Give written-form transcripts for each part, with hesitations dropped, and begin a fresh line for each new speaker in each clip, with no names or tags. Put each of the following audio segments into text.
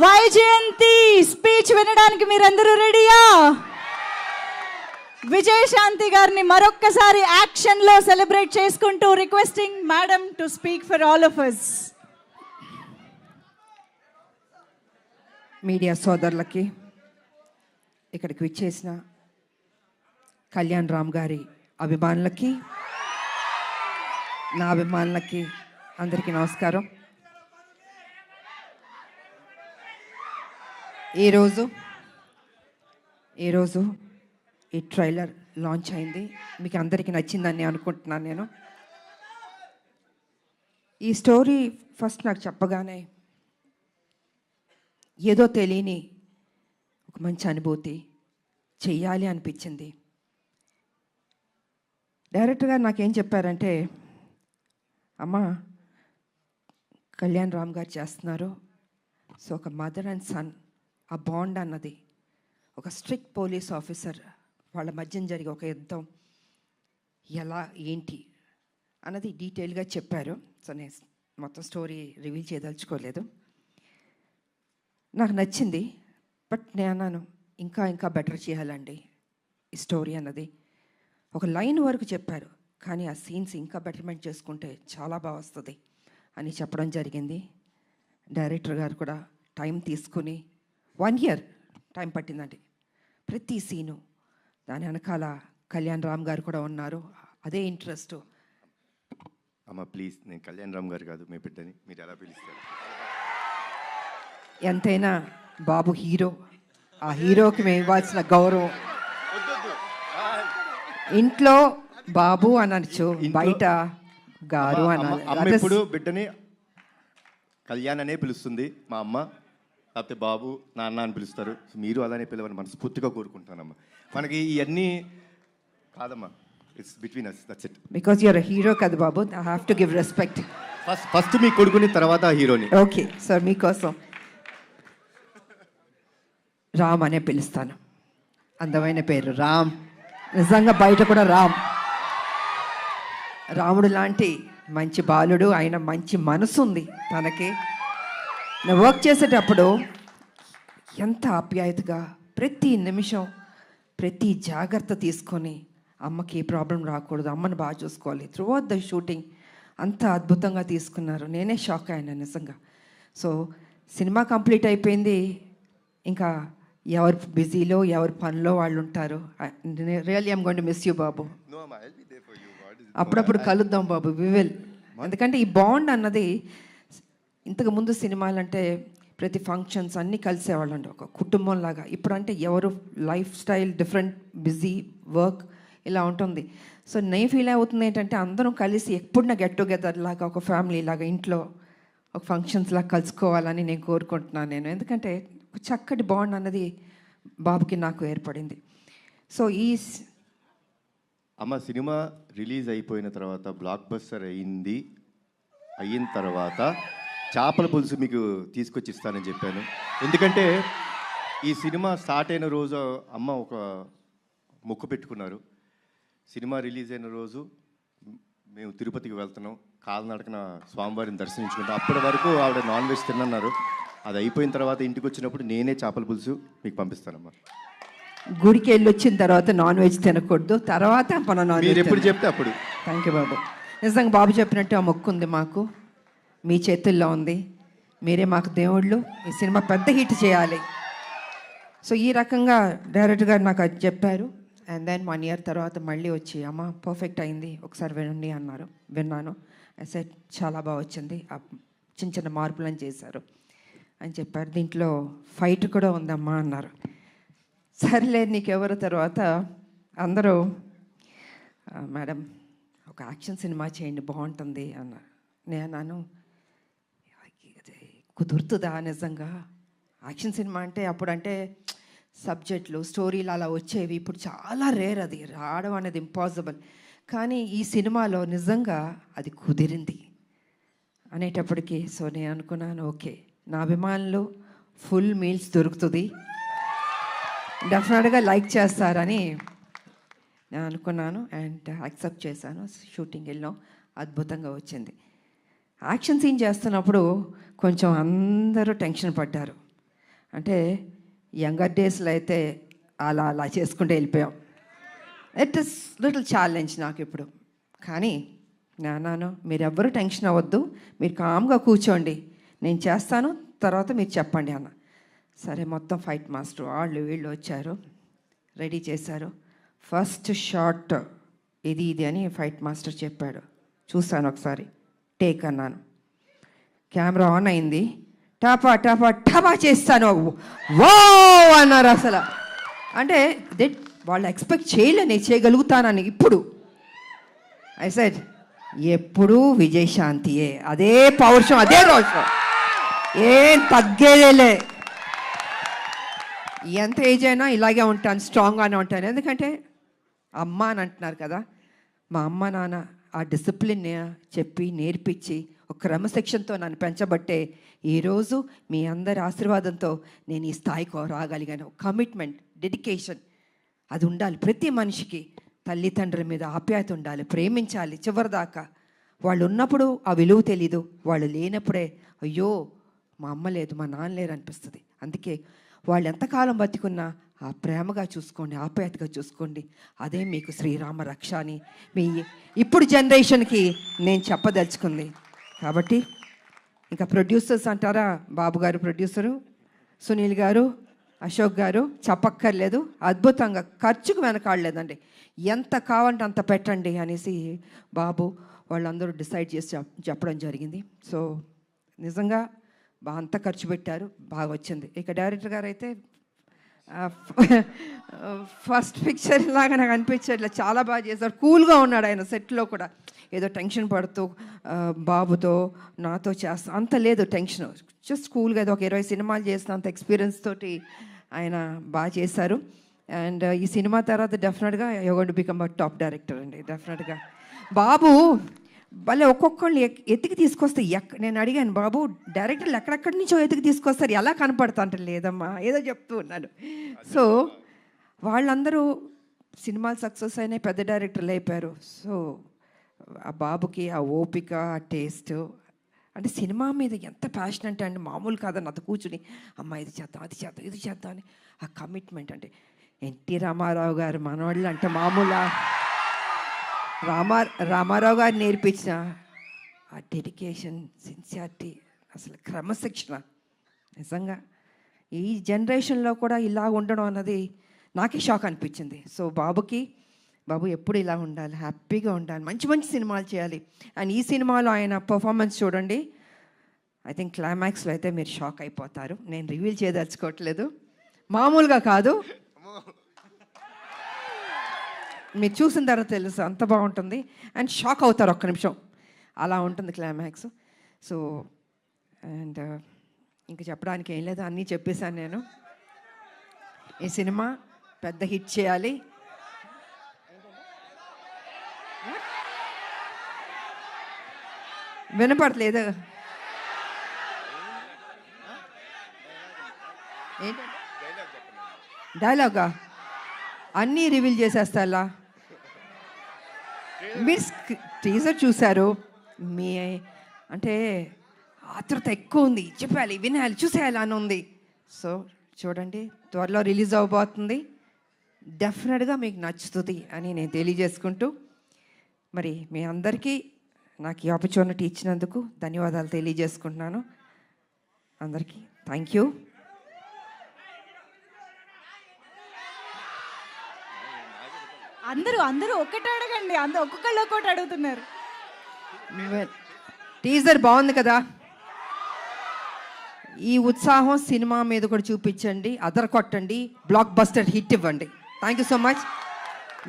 Vyjayanthi speech వినడానికి మీరందరూ రెడీయా? విజయశాంతి గారిని మరొక్కసారి యాక్షన్ లో సెలబ్రేట్ చేసుకుంటూ requesting madam to speak for all of us.
Media సోదరులకి, ఇక్కడికి విచ్చేసిన కళ్యాణ్ రామ్ గారి అభిమానులకి, నా అభిమానులకి అందరికీ నమస్కారం. ఈరోజు ఈ ట్రైలర్ లాంచ్ అయింది. మీకు అందరికీ నచ్చిందని అనుకుంటున్నాను. నేను ఈ స్టోరీ ఫస్ట్ నాకు చెప్పగానే ఏదో తెలియని ఒక మంచి అనుభూతి, చెయ్యాలి అనిపించింది. డైరెక్టర్ గారు నాకేం చెప్పారంటే, అమ్మ కళ్యాణ్ రామ్ గారు చేస్తున్నారు, సో ఒక మదర్ అండ్ సన్ ఆ బాండ్ అన్నది, ఒక స్ట్రిక్ట్ పోలీస్ ఆఫీసర్ వాళ్ళ మధ్యన జరిగే ఒక యుద్ధం ఎలా ఏంటి అన్నది డీటెయిల్గా చెప్పారు. సో నేను మొత్తం స్టోరీ రివీల్ చేయదలుచుకోలేదు. నాకు నచ్చింది. బట్ నేను అన్నాను, ఇంకా బెటర్ చేయాలండి ఈ స్టోరీ అన్నది. ఒక లైన్ వరకు చెప్పారు, కానీ ఆ సీన్స్ ఇంకా బెటర్మెంట్ చేసుకుంటే చాలా బాగా వస్తుంది అని చెప్పడం జరిగింది. డైరెక్టర్ గారు కూడా టైం తీసుకుని 1 year టైం పట్టిందండి ప్రతి సీను. దాని వెనకాల కళ్యాణ్ రామ్ గారు కూడా ఉన్నారు. అదే ఇంట్రెస్ట్.
అమ్మ ప్లీజ్, నేను కళ్యాణ్ రామ్ గారు కాదు, మీ బిడ్డని, మీరు ఎలా పిలుస్తారు?
ఎంతైనా బాబు హీరో, ఆ హీరోకి మేము ఇవ్వాల్సిన గౌరవం. ఇంట్లో బాబు అనొచ్చు, బయట గారు అనాలి.
అమ్మ ఇప్పుడు బిడ్డని కళ్యాణ్ అనే పిలుస్తుంది మా అమ్మ, లేకపోతే బాబు నాన్న అని పిలుస్తారు. మీరు అలానే పిలవని మనస్ఫూర్తిగా కోరుకుంటానమ్మా. మనకి ఇవన్నీ కాదమ్మా, it's between us, that's it.
Because you're hero కదా బాబు, I have to give respect.
First మీ కొడుకుని, తర్వాత హీరోని.
ఓకే సార్, మీకోసం రామ్ అనే పిలుస్తాను. అందమైన పేరు రామ్. నిజంగా బయట కూడా రాముడు లాంటి మంచి బాలుడు, ఆయన మంచి మనసు ఉంది తనకి. నేను వర్క్ చేసేటప్పుడు ఎంత ఆప్యాయతగా, ప్రతి నిమిషం ప్రతి జాగ్రత్త తీసుకొని, అమ్మకి ఏ ప్రాబ్లం రాకూడదు, అమ్మని బాగా చూసుకోవాలి. త్రూఅవుట్ ద షూటింగ్ అంత అద్భుతంగా తీసుకున్నారు. నేనే షాక్ అయినా నిజంగా. సో సినిమా కంప్లీట్ అయిపోయింది. ఇంకా ఎవరు బిజీలో, ఎవరి పనిలో వాళ్ళు ఉంటారు. Really I'm going to miss you బాబు. అప్పుడప్పుడు కలుద్దాం బాబు, వి విల్. ఎందుకంటే ఈ బాండ్ అన్నది, ఇంతకు ముందు సినిమాలంటే ప్రతి ఫంక్షన్స్ అన్నీ కలిసేవాళ్ళండి ఒక కుటుంబంలాగా. ఇప్పుడంటే ఎవరు life style different, busy, work ఇలా ఉంటుంది. సో నేను ఫీల్ అవుతుంది ఏంటంటే, అందరం కలిసి ఎప్పుడున్నా గెట్ టుగెదర్ లాగా, ఒక ఫ్యామిలీ లాగా ఇంట్లో ఒక ఫంక్షన్స్ లాగా కలుసుకోవాలని నేను కోరుకుంటున్నాను నేను. ఎందుకంటే ఒక చక్కటి బాండ్ అన్నది బాబుకి నాకు ఏర్పడింది. సో
అమ్మ సినిమా రిలీజ్ అయిపోయిన తర్వాత, బ్లాక్ బస్టర్ అయిన తర్వాత చేపల పులుసు మీకు తీసుకొచ్చి ఇస్తానని చెప్పాను. ఎందుకంటే ఈ సినిమా స్టార్ట్ అయిన రోజు అమ్మ ఒక మొక్కు పెట్టుకున్నారు. సినిమా రిలీజ్ అయిన రోజు మేము తిరుపతికి వెళ్తున్నాం, కాలినడకన స్వామివారిని దర్శించుకుంటాం. అప్పటి వరకు ఆవిడ నాన్ వెజ్ తిన్నన్నారు. అది అయిపోయిన తర్వాత ఇంటికి వచ్చినప్పుడు నేనే చేపల పులుసు మీకు పంపిస్తానమ్మా.
గుడికి వెళ్ళి వచ్చిన తర్వాత నాన్ వెజ్ తినకూడదు, తర్వాత మన నాన్ వెజ్
ఎప్పుడు చెప్తే అప్పుడు.
థ్యాంక్ యూ బాబు. నిజంగా బాబు చెప్పినట్టు ఆ మొక్కు ఉంది మాకు, మీ చేతుల్లో ఉంది. మీరే మాకు దేవుళ్ళు. ఈ సినిమా పెద్ద హిట్ చేయాలి. సో ఈ రకంగా డైరెక్టర్ గారు నాకు అది చెప్పారు. అండ్ దెన్ 1 year తర్వాత మళ్ళీ వచ్చి, అమ్మ పర్ఫెక్ట్ అయింది, ఒకసారి వినండి అన్నారు. విన్నాను. సెట్ చాలా బాగా వచ్చింది, చిన్న చిన్న మార్పులను చేశారు అని చెప్పారు. దీంట్లో ఫైట్ కూడా ఉందమ్మా అన్నారు. సర్లే నీకెవరు. తర్వాత అందరూ, మేడం ఒక యాక్షన్ సినిమా చేయండి బాగుంటుంది అన్నారు. నేను అన్నాను, కుదురుతుందా నిజంగా? యాక్షన్ సినిమా అంటే అప్పుడంటే సబ్జెక్టులు, స్టోరీలు అలా వచ్చేవి. ఇప్పుడు చాలా రేర్, అది రావడం అనేది ఇంపాసిబుల్. కానీ ఈ సినిమాలో నిజంగా అది కుదిరింది అనేటప్పటికీ, సో నేను అనుకున్నాను, ఓకే నా అభిమానులు ఫుల్ మీల్స్ దొరుకుతుంది, డెఫినెట్గా లైక్ చేస్తారని నేను అనుకున్నాను. అండ్ యాక్సెప్ట్ చేశాను. షూటింగ్ వెళ్ళాం, అద్భుతంగా వచ్చింది. యాక్షన్ సీన్ చేస్తున్నప్పుడు కొంచెం అందరూ టెన్షన్ పడ్డారు. అంటే యంగర్ డేస్లో అయితే అలా అలా చేసుకుంటూ వెళ్ళిపోయాం. ఇట్ ఇస్ లిటిల్ ఛాలెంజ్ నాకు ఇప్పుడు. కానీ నాన్న మీరెవ్వరూ టెన్షన్ అవ్వద్దు, మీరు కామ్గా కూర్చోండి, నేను చేస్తాను, తర్వాత మీరు చెప్పండి అన్న. సరే మొత్తం ఫైట్ మాస్టర్ వాళ్ళు వీళ్ళు వచ్చారు, రెడీ చేశారు. ఫస్ట్ షాట్ ఇది అని ఫైట్ మాస్టర్ చెప్పాడు. చూశాను ఒకసారి, టేక్ అన్నాను. కెమెరా ఆన్ అయింది, టపా టపా టపా చేస్తాను. వో అన్నారు అసలు. అంటే వాళ్ళు ఎక్స్పెక్ట్ చేయలే నేను చేయగలుగుతానని. ఇప్పుడు ఐ సెడ్ ఎప్పుడూ విజయశాంతియే, అదే పౌరుషం, అదే రోషం, ఏం తగ్గేదేలే. ఎంత ఏజ్ అయినా ఇలాగే ఉంటాను, స్ట్రాంగ్గానే ఉంటాను. ఎందుకంటే అమ్మ అని అంటున్నారు కదా, మా అమ్మ నాన్న ఆ డిసిప్లిన్ చెప్పి నేర్పించి ఒక క్రమశిక్షణతో నన్ను పెంచబట్టే ఈరోజు మీ అందరి ఆశీర్వాదంతో నేను ఈ స్థాయికి రాగలిగాను. కమిట్మెంట్, డెడికేషన్ అది ఉండాలి ప్రతి మనిషికి. తల్లిదండ్రుల మీద ఆప్యాయత ఉండాలి, ప్రేమించాలి చివరిదాకా. వాళ్ళు ఉన్నప్పుడు ఆ విలువ తెలీదు, వాళ్ళు లేనప్పుడే అయ్యో మా అమ్మ లేదు, మా నాన్న లేరు అనిపిస్తుంది. అందుకే వాళ్ళు ఎంతకాలం బతికున్నా ఆ ప్రేమగా చూసుకోండి, ఆప్యాయతగా చూసుకోండి. అదే మీకు శ్రీరామ రక్ష అని మీ ఇప్పుడు జనరేషన్కి నేను చెప్పదలుచుకుంది. కాబట్టి ఇంకా ప్రొడ్యూసర్స్ అంటారా, బాబు గారు ప్రొడ్యూసరు, సునీల్ గారు, అశోక్ గారు చెప్పక్కర్లేదు, అద్భుతంగా ఖర్చుకు వెనకాడలేదండి. ఎంత కావాలంటే అంత పెట్టండి అనేసి బాబు వాళ్ళందరూ డిసైడ్ చేసి చెప్పడం జరిగింది. సో నిజంగా అంత ఖర్చు పెట్టారు, బాగా వచ్చింది. ఇక డైరెక్టర్ గారు అయితే ఫస్ట్ పిక్చర్ లాగా నాకు అనిపించట్లే, చాలా బాగా చేశారు. కూల్గా ఉన్నాడు ఆయన సెట్లో కూడా, ఏదో టెన్షన్ పడుతూ బాబుతో నాతో చేస్తా అంత లేదు టెన్షన్, జస్ట్ కూల్గా ఏదో ఒక 20 సినిమాలు చేసిన అంత ఎక్స్పీరియన్స్ తోటి ఆయన బాగా చేశారు. అండ్ ఈ సినిమా తర్వాత డెఫినెట్గా you going to become a top director అండి. డెఫినెట్గా బాబు భలే ఒక్కొక్కళ్ళు ఎతికి తీసుకొస్తే నేను అడిగాను, బాబు డైరెక్టర్లు ఎక్కడెక్కడి నుంచో ఎతికి తీసుకొస్తారు, ఎలా కనపడతా అంటే లేదమ్మా ఏదో చెప్తూ ఉన్నాను. సో వాళ్ళందరూ సినిమాలు సక్సెస్ అయినాయి, పెద్ద డైరెక్టర్లు అయిపోయారు. సో ఆ బాబుకి ఆ ఓపిక, ఆ టేస్ట్, అంటే సినిమా మీద ఎంత ప్యాషన్ అంటే అండి మామూలు కాదని అంత కూర్చుని అమ్మ ఇది చేద్దాం, అది చేద్దాం, ఇది చేద్దాం అని ఆ కమిట్మెంట్. అంటే ఎన్టీ రామారావు గారు మనవాళ్ళు అంటే మామూలా, రామారావు గారు నేర్పించిన ఆ డెడికేషన్, సిన్సియారిటీ, అసలు క్రమశిక్షణ నిజంగా ఈ జనరేషన్లో కూడా ఇలా ఉండడం అన్నది నాకే షాక్ అనిపించింది. సో బాబు ఎప్పుడు ఇలా ఉండాలి, హ్యాపీగా ఉండాలి, మంచి మంచి సినిమాలు చేయాలి. అండ్ ఈ సినిమాలో ఆయన పర్ఫార్మెన్స్ చూడండి, ఐ థింక్ క్లైమాక్స్లో అయితే మీరు షాక్ అయిపోతారు. నేను రివీల్ చేయదలుచుకోవట్లేదు, మామూలుగా కాదు, మీరు చూసిన తర్వాత తెలుసు అంత బాగుంటుంది. అండ్ షాక్ అవుతారు ఒక్క నిమిషం, అలా ఉంటుంది క్లైమాక్స్. సో అండ్ ఇంకా చెప్పడానికి ఏం లేదు, అన్నీ చెప్పేశాను నేను. ఈ సినిమా పెద్ద హిట్ చేయాలి. వినపడలేదు ఏంటి డైలాగా, అన్నీ రివీల్ చేసేస్తా. మీరు టీజర్ చూశారు, మీ అంటే ఆతృత ఎక్కువ ఉంది, చెప్పాలి, వినాలి, చూసేయాలి అని ఉంది. సో చూడండి, త్వరలో రిలీజ్ అవ్వబోతుంది, డెఫినెట్గా మీకు నచ్చుతుంది అని నేను తెలియజేసుకుంటూ, మరి మీ అందరికీ నాకు ఈ ఆపర్చునిటీ ఇచ్చినందుకు ధన్యవాదాలు తెలియజేసుకుంటున్నాను. అందరికీ థ్యాంక్ యూ.
అందరూ ఒక్కటి అడగండి, ఒక్కొక్కళ్ళు ఒక్కటి అడుగుతున్నారు.
టీజర్ బాగుంది కదా, ఈ ఉత్సాహం సినిమా మీద కూడా చూపించండి, అదరకొట్టండి, బ్లాక్ బస్టర్ హిట్ ఇవ్వండి. Thank you so much.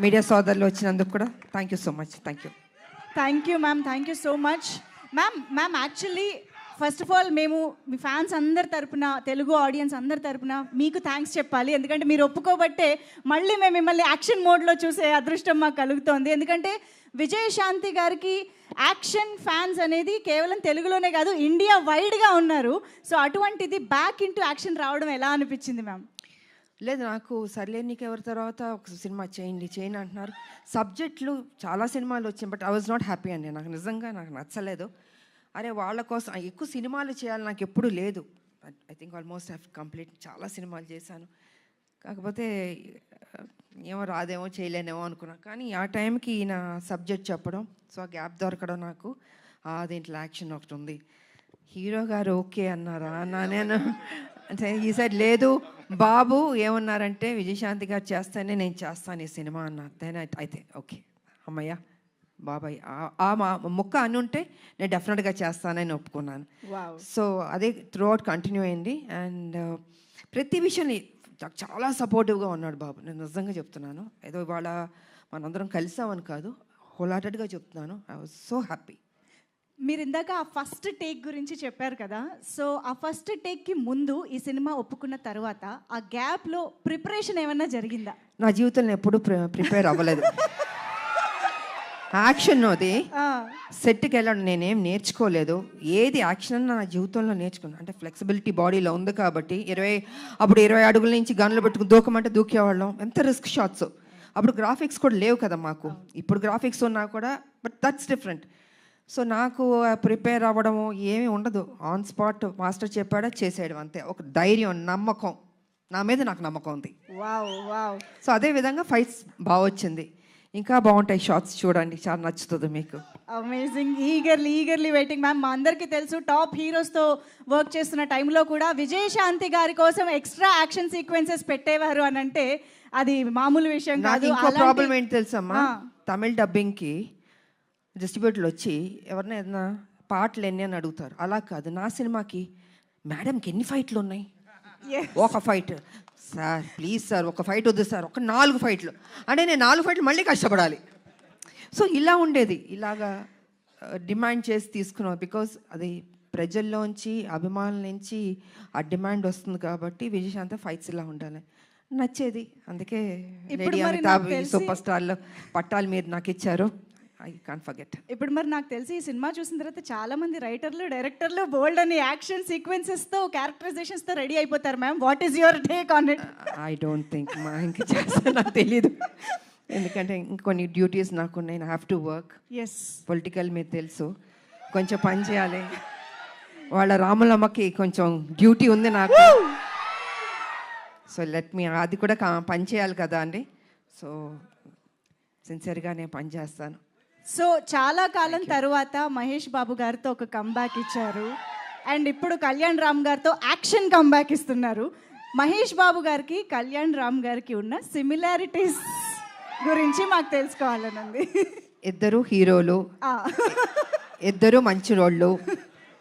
Media సోదరులు వచ్చినందుకు కూడా thank you so much. Thank you
ma'am, thank you so much. Ma'am actually first of all మేము మీ ఫ్యాన్స్ అందరి తరపున, తెలుగు ఆడియన్స్ అందరి తరపున మీకు థ్యాంక్స్ చెప్పాలి. ఎందుకంటే మీరు ఒప్పుకోబట్టే మళ్ళీ మేము మిమ్మల్ని యాక్షన్ మోడ్లో చూసే అదృష్టం మాకు కలుగుతోంది. ఎందుకంటే విజయశాంతి గారికి యాక్షన్ ఫ్యాన్స్ అనేది కేవలం తెలుగులోనే కాదు, ఇండియా వైడ్గా ఉన్నారు. సో అటువంటిది బ్యాక్ ఇంటూ యాక్షన్ రావడం ఎలా అనిపించింది మ్యామ్?
లేదు, నాకు సర్లే నీకు ఎవరి తర్వాత ఒక సినిమా చేయండి అంటున్నారు. సబ్జెక్టులు చాలా సినిమాలు వచ్చాయి, but I was not happy అండి. నాకు నిజంగా నాకు నచ్చలేదు. అరే వాళ్ళ కోసం ఎక్కువ సినిమాలు చేయాలి నాకు ఎప్పుడూ లేదు. I think almost have complete చాలా సినిమాలు చేశాను. కాకపోతే ఏమో రాదేమో చేయలేనేమో అనుకున్నా. కానీ ఆ టైంకి ఈయన సబ్జెక్ట్ చెప్పడం, సో ఆ గ్యాప్ దొరకడం నాకు దీంట్లో యాక్షన్ ఒకటి ఉంది. హీరో గారు ఓకే అన్నారా అన్నా నేను. అంటే ఈ సైడ్ లేదు బాబు ఏమన్నారంటే విజయశాంతి గారు చేస్తేనే నేను చేస్తాను ఈ సినిమా అన్నారు. దెన్ అయితే ఓకే అమ్మయ్య బాబాయ్ మా ముక్క అని ఉంటే నేను డెఫినెట్గా చేస్తానని ఒప్పుకున్నాను. సో అదే త్రూ అవుట్ కంటిన్యూ అయింది. అండ్ ప్రతి విషయాన్ని చాలా సపోర్టివ్గా ఉన్నాడు బాబు. నేను నిజంగా చెప్తున్నాను, ఏదో ఇవాళ మనందరం కలిసామని కాదు, హోల్ హార్టెడ్గా చెప్తున్నాను. I was so happy.
మీరు ఇందాక ఆ ఫస్ట్ టేక్ గురించి చెప్పారు కదా, సో ఆ ఫస్ట్ టేక్కి ముందు ఈ సినిమా ఒప్పుకున్న తర్వాత ఆ గ్యాప్లో ప్రిపరేషన్ ఏమన్నా జరిగిందా?
నా జీవితంలో ఎప్పుడూ ప్రిపేర్ అవ్వలేదు. యాక్షన్ అది సెట్కి వెళ్ళడం నేనేం నేర్చుకోలేదు. ఏది యాక్షన్ అన్న నా జీవితంలో నేర్చుకున్నాను. అంటే ఫ్లెక్సిబిలిటీ బాడీలో ఉంది కాబట్టి 20 అడుగుల నుంచి గన్లు పెట్టుకుని దూకమంటే దూకేవాళ్ళం. ఎంత రిస్క్ షాట్స్. అప్పుడు గ్రాఫిక్స్ కూడా లేవు కదా మాకు. ఇప్పుడు గ్రాఫిక్స్ ఉన్నా కూడా, బట్ దట్స్ డిఫరెంట్. సో నాకు ప్రిపేర్ అవ్వడము ఏమీ ఉండదు. ఆన్ స్పాట్ మాస్టర్ చెప్పాడా చేసేయడం అంతే. ఒక ధైర్యం, నమ్మకం, నా మీద నాకు నమ్మకం ఉంది. సో అదేవిధంగా ఫైట్స్ బాగా వచ్చింది. ఇంకా బాగుంటాయి షార్ట్స్, చూడండి, చాలా నచ్చుతుంది మీకు.
అమేజింగ్. Eagerly waiting ma'am. మా అందరికీ తెలుసు టాప్ హీరోస్తో వర్క్ చేస్తున్న టైంలో కూడా విజయశాంతి గారి కోసం ఎక్స్ట్రా యాక్షన్ సీక్వెన్సెస్ పెట్టేవారు అని అంటే అది మామూలు విషయం కాదు.
ఇంకో ప్రాబ్లం ఏంటి తెలుసమ్మా, తమిళ డబ్బింగ్కి డిస్ట్రిబ్యూటర్లు వచ్చి ఎవరైనా ఏదైనా పాటలు ఎన్ని అని అడుగుతారు. అలా కాదు, నా సినిమాకి మేడంకి ఎన్ని ఫైట్లు ఉన్నాయి? ఒక ఫైట్ సార్, ప్లీజ్ సార్ ఒక ఫైట్ వద్దు సార్, ఒక 4 ఫైట్లు అంటే నేను 4 ఫైట్లు మళ్ళీ కష్టపడాలి. సో ఇలా ఉండేది. ఇలాగా డిమాండ్ చేసి తీసుకున్నాం. బికాజ్ అది ప్రజల్లోంచి, అభిమానుల నుంచి ఆ డిమాండ్ వస్తుంది కాబట్టి విజయశాంతి ఫైట్స్ ఇలా ఉండాలి నచ్చేది. అందుకే లేడీ అమితాబ్ సూపర్ స్టార్లో పట్టాలు మీరు నాకు ఇచ్చారు. I can't forget.
ఇప్పుడు మరి నాకు తెలిసి ఈ సినిమా చూసిన తర్వాత చాలా మంది రైటర్లు, డైరెక్టర్లు బోల్డ్ అని యాక్షన్ సీక్వెన్సెస్తో, క్యారెక్టరైజేషన్స్తో రెడీ అయిపోతారు ma'am. What is your take on it?
I don't think మా ఇంకా చేస్తా, నాకు తెలీదు. ఎందుకంటే ఇంకొన్ని డ్యూటీస్ నాకు ఉన్నాయి. I have to work.
Yes,
political మీరు తెలుసు, కొంచెం పని చేయాలి. వాళ్ళ రాములమ్మకి కొంచెం డ్యూటీ ఉంది నాకు. సో లెట్ మీ, అది కూడా పని చేయాలి కదా అండి. సో సిన్సియర్గా నేను పని చేస్తాను.
సో చాలా కాలం తర్వాత మహేష్ బాబు గారితో ఒక కంబ్యాక్ ఇచ్చారు. అండ్ ఇప్పుడు కళ్యాణ్ రామ్ గారితో యాక్షన్ కంబ్యాక్ ఇస్తున్నారు. మహేష్ బాబు గారికి కళ్యాణ్ రామ్ గారికి ఉన్న సిమిలారిటీస్ గురించి మాకు తెలుసుకోవాలనుంది.
ఇద్దరు హీరోలు, ఇద్దరు మంచి రోళ్ళు,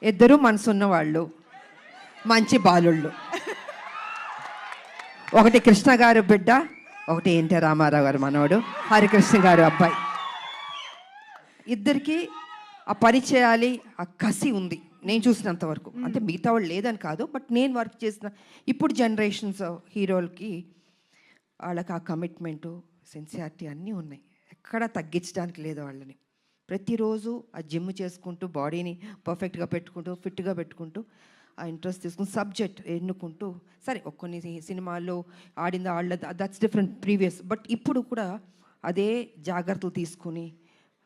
ఇద్దరు మనసున్న వాళ్ళు, మంచి బాలుళ్ళు. ఒకటి కృష్ణ గారు బిడ్డ, ఒకటి ఎన్టీ రామారావు గారు మనవడు, హరికృష్ణ గారు అబ్బాయి. ఇద్దరికి ఆ పని చేయాలి, ఆ కసి ఉంది నేను చూసినంత వరకు. అంటే మిగతా వాళ్ళు లేదని కాదు, బట్ నేను వర్క్ చేసిన ఇప్పుడు జనరేషన్స్ హీరోలకి వాళ్ళకి ఆ కమిట్మెంటు, సిన్సియారిటీ అన్నీ ఉన్నాయి. ఎక్కడా తగ్గించడానికి లేదు వాళ్ళని. ప్రతిరోజు ఆ జిమ్ చేసుకుంటూ, బాడీని పర్ఫెక్ట్గా పెట్టుకుంటూ, ఫిట్గా పెట్టుకుంటూ, ఆ ఇంట్రెస్ట్ తీసుకుని సబ్జెక్ట్ ఎన్నుకుంటూ, సరే కొన్ని సినిమాల్లో ఆడింది ఆడలేదు, దట్స్ డిఫరెంట్ ప్రీవియస్. బట్ ఇప్పుడు కూడా అదే జాగ్రత్తలు తీసుకుని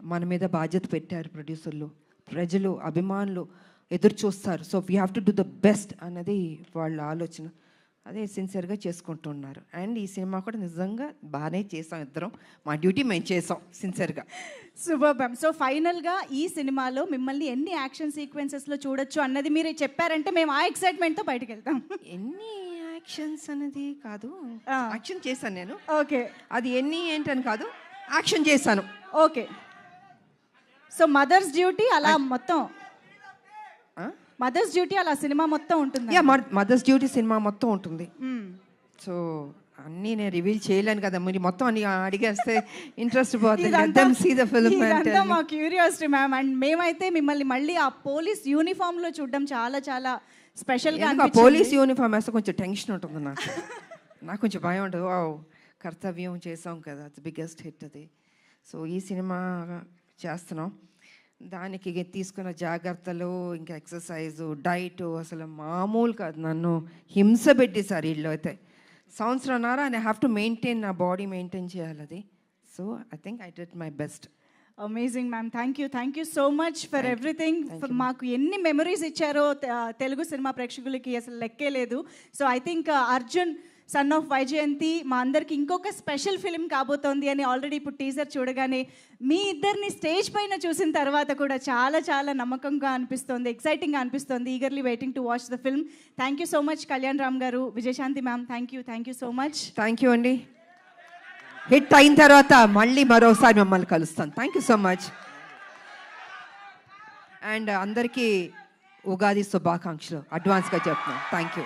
మన మీద బాధ్యత పెట్టారు ప్రొడ్యూసర్లు, ప్రజలు, అభిమానులు ఎదురు చూస్తారు. So we have to do the best అన్నది వాళ్ళ ఆలోచన. అదే సిన్సియర్గా చేసుకుంటున్నారు. అండ్ ఈ సినిమా కూడా నిజంగా బాగానే చేసాం, ఇద్దరం మా డ్యూటీ మేము చేసాం సిన్సియర్గా.
Super ma'am. సో ఫైనల్గా ఈ సినిమాలో మిమ్మల్ని ఎన్ని యాక్షన్ సీక్వెన్సెస్లో చూడొచ్చు అన్నది మీరు చెప్పారంటే మేము ఆ ఎక్సైట్మెంట్తో బయటకు వెళ్తాం.
ఎన్ని యాక్షన్స్ అనేది కాదు, యాక్షన్ చేశాను నేను.
ఓకే,
అది ఎన్ని ఏంటని కాదు, యాక్షన్ చేశాను.
ఓకే. సో మదర్స్ డ్యూటీ అలా మొత్తం, మదర్స్ డ్యూటీ అలా సినిమా మొత్తం ఉంటుంది.
మదర్స్ డ్యూటీ సినిమా మొత్తం ఉంటుంది. సో అన్నీ నేను రివీల్ చేయలేను కదా, మీరు మొత్తం అన్ని అడిగేస్తే ఇంట్రెస్ట్ పోతుంది.
మా క్యూరియాసిటీ మ్యామ్. అండ్ మేమైతే మిమ్మల్ని మళ్ళీ ఆ పోలీస్ యూనిఫామ్లో చూడడం చాలా చాలా స్పెషల్గా.
పోలీస్ యూనిఫామ్ వేస్తే కొంచెం టెన్షన్ ఉంటుంది నాకు. నాకు కొంచెం భయం ఉంటుంది. కర్తవ్యం చేసాం కదా, బిగ్గెస్ట్ హిట్ అది. సో ఈ సినిమా చేస్తున్నాం, దానికి తీసుకున్న జాగ్రత్తలు, ఇంకా ఎక్సర్సైజు, డైటు అసలు మామూలు కాదు. నన్ను హింస పెట్టేశారు వీళ్ళు అయితే. సంవత్సరంన్నర and I have to maintain, నా బాడీ మెయింటైన్ చేయాలి అది. So I think I did my best.
Amazing ma'am. Thank you so much for everything. మాకు ఎన్ని మెమరీస్ ఇచ్చారో తెలుగు సినిమా ప్రేక్షకులకి అసలు లెక్కే లేదు. So I think Arjun son of Vyjayanthi మా అందరికి ఇంకొక స్పెషల్ ఫిలిం కాబోతోంది అని ఆల్రెడీ ఇప్పుడు టీజర్ చూడగానే మీ ఇద్దరిని స్టేజ్ పైన చూసిన తర్వాత కూడా చాలా చాలా నమ్మకంగా అనిపిస్తుంది, ఎక్సైటింగ్గా అనిపిస్తుంది. Eagerly waiting to watch the film. Thank you so much Kalyan Ram garu, Vijayashanti ma'am. Thank you so much.
Thank you అండి. హిట్ అయిన తర్వాత మళ్ళీ మరోసారి మిమ్మల్ని కలుస్తాను. Thank you so much. And అందరికీ ఉగాది శుభాకాంక్షలు అడ్వాన్స్గా చెప్తున్నాను. Thank you.